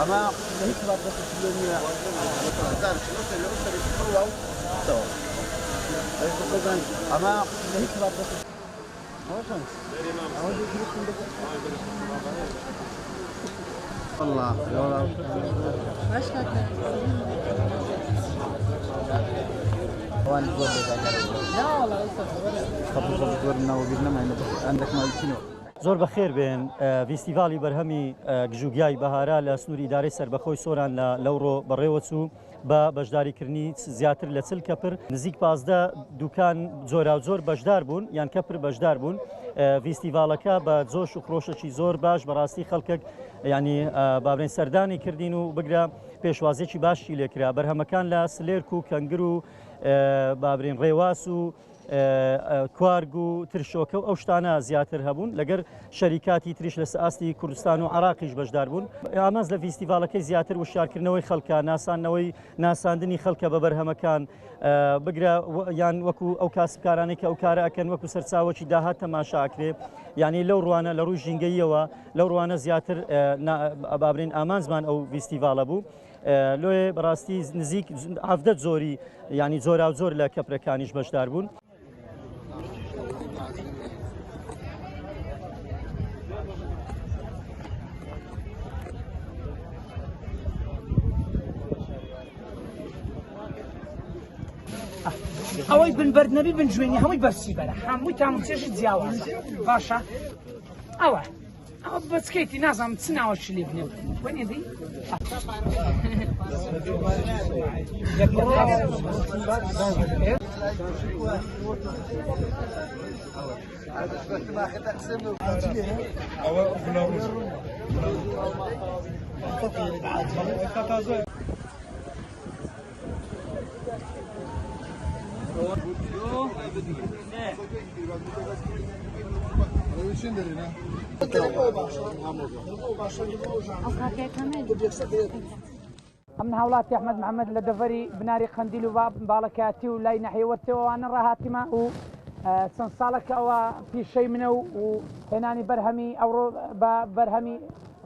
اما هيك بعد اليوميه اما هيك بعد والله ماش لا والله عندك ما زۆر بەخێر بێن فیستیڤالی بەرهەمی گژوگیای بەهارا لە سنووری ئیدارەی سەربەخۆی سۆران لە لەوڕۆ بەڕێوەچوو بە بەشداریکردنی زیاتر لە 40 کەپر نزیک 15 دوکان زۆرا و زۆر بەشدار بوون یان کەپر بەشدار بوون. فیستیڤالەکە بە جۆش و خۆشەکی زۆر باش بەڕاستی خەڵکێک ینی بابرێن سەردانی کردین و بگرە پێشوازێکی باشی لێکرا. بەرهەمەکان لە سلێرک و کەنگر و بابرێن ڕێواس و کوارگ و ترشۆکە و ئەو شتانە زیاتر هەبوون لەگەر شەریکاتی تریش لە ئاستی کوردستان و عراقیش بەشدار بوون. ئامانز لە فیستیڤالەکەی زیاتر وشارکردنەوەی خەڵکە ناسانەوەی ناساندنی خەڵکە بە بەرهەمەکان بگرە یان وەکو ئەو کاسبکارانەی کە ئەو کارە ئەکەن وەکو سەرچاوەکی داهات تەماشاکرێ ینی لەو ڕوانە لە ڕووی ژینگەیەوە لەو ڕوانە زیاتر بابرین ئامانزمان ئەو فیستیڤالە بوو. لۆێ بەڕاستی نزیک 17 زۆری ینی زۆرا و زۆر لە کەپرەکانیش بەشدار بوون. ئەوەی بنبەرد نەبی بنجوێنی هەمووی بەرسی بەرە هەمووی تاموچێژی جیاوازە باشە ئەوە ئەوە بەچکەیتی نازانم چ ناوەشی لێ بنێ وەنێدی من هاوڵاتی ئەحمەد محەممەد لە دەڤەری بناری قەندیل و باڵەکەتی و لای نەحیوەرتەوەوانە ڕاهاتیمە و چەند ساڵەکە ئەوە پیشەی منە و هێنانی بەرهەمی ئەوڕۆ بە بەرهەمی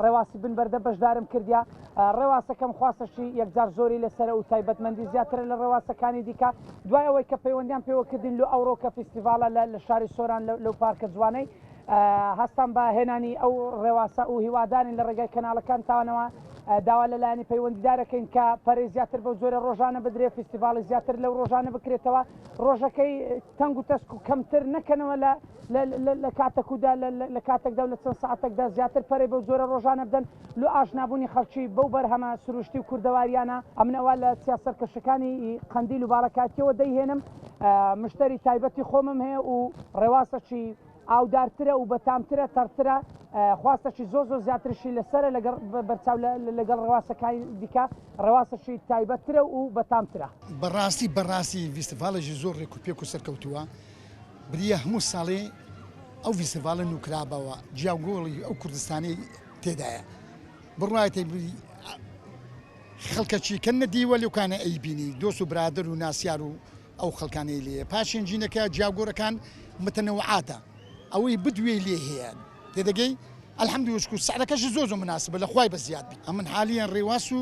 ڕێواسی بنبەردە بەشدارم کردیا. ڕێواسەکەم خواستەشی یەکجار زۆری لەسەر و تایبەتمەندی زیاترە لە ڕێواسەکانی دیکە دوای ئەوەی کە پەیوەندیان پێوەکردین لە ئەوڕۆ کە فیستیڤالە لە شاری سۆران لەو پارکە جوانەی هەستان بە هێنانی ئەو ڕێواسە و هیوادارین لە ڕێگای کەناڵەکان تاوانەوە داوا لەلایەنی پەیوەندیدارەکەین کە پەرەی زیاتر بەو زۆرە ڕۆژانە بدرێ فیستیڤاڵی زیاتر لەو ڕۆژانە بکرێتەوە ڕۆژەکەی تەنگ و تەسک و کەمتر نەکەنەوە لە کاتەکودا لە کاتێکدا و لە چەند ساعتێکدا زیاتر پەرەی بەو زۆرە ڕۆژانە بدەن لۆ ئاشنابوونی خەڵکی بەو بەرهەمە سروشتی و کوردەواریانە ئەمنەوە لە سیاسەرکەشەکانی قەندیل و باڵەکاتیەوە دەیهێنم مشتری تایبەتی خۆمم هەیە و ڕێواسەکی ئاودارترە و بەتامترە تەرترە خواستەشی زۆر زیاترشی لەسرە بەرچاو لەگەڵ ڕێواسەکانی دیکە ڕێواسەشی تایبەتترە و بەتامترە. بەڕاستی فیستیڤالێکی زۆر ڕێک و پێک و سەرکەوتووە بریە هەموو ساڵێ ئەو فیستیڤالە نوکرابەوە جیاگۆڵی ئەو کوردستانی تێدایە بڕایەتی خەڵکەچی کە نەدیوە لەوکانە ئەیبینی دۆست و برادر و ناسیار و ئەو خەڵکانەی لێ پاشێن جینەکە جیاگۆرەکان متەنەوعاتە ئەوەی بدوێ لێ هەیە تێدەگەی ئەلحەمدولیلا سعرەکەش زۆر مناسبە لە خوای بەزیاد بی ئەمن حالیان ڕێواس و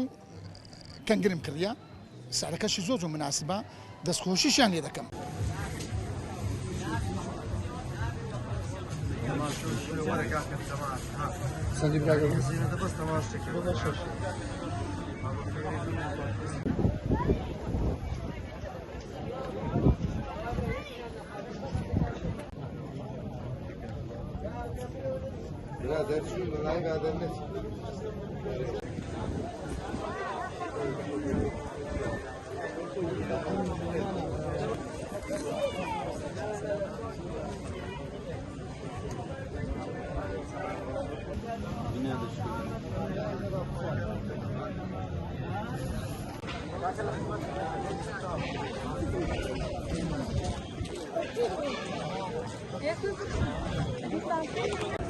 کەنگرم کردیا سعرەکەشی زۆر مناسبە دەستخۆشیشیان لێ دەکەم. Thank you.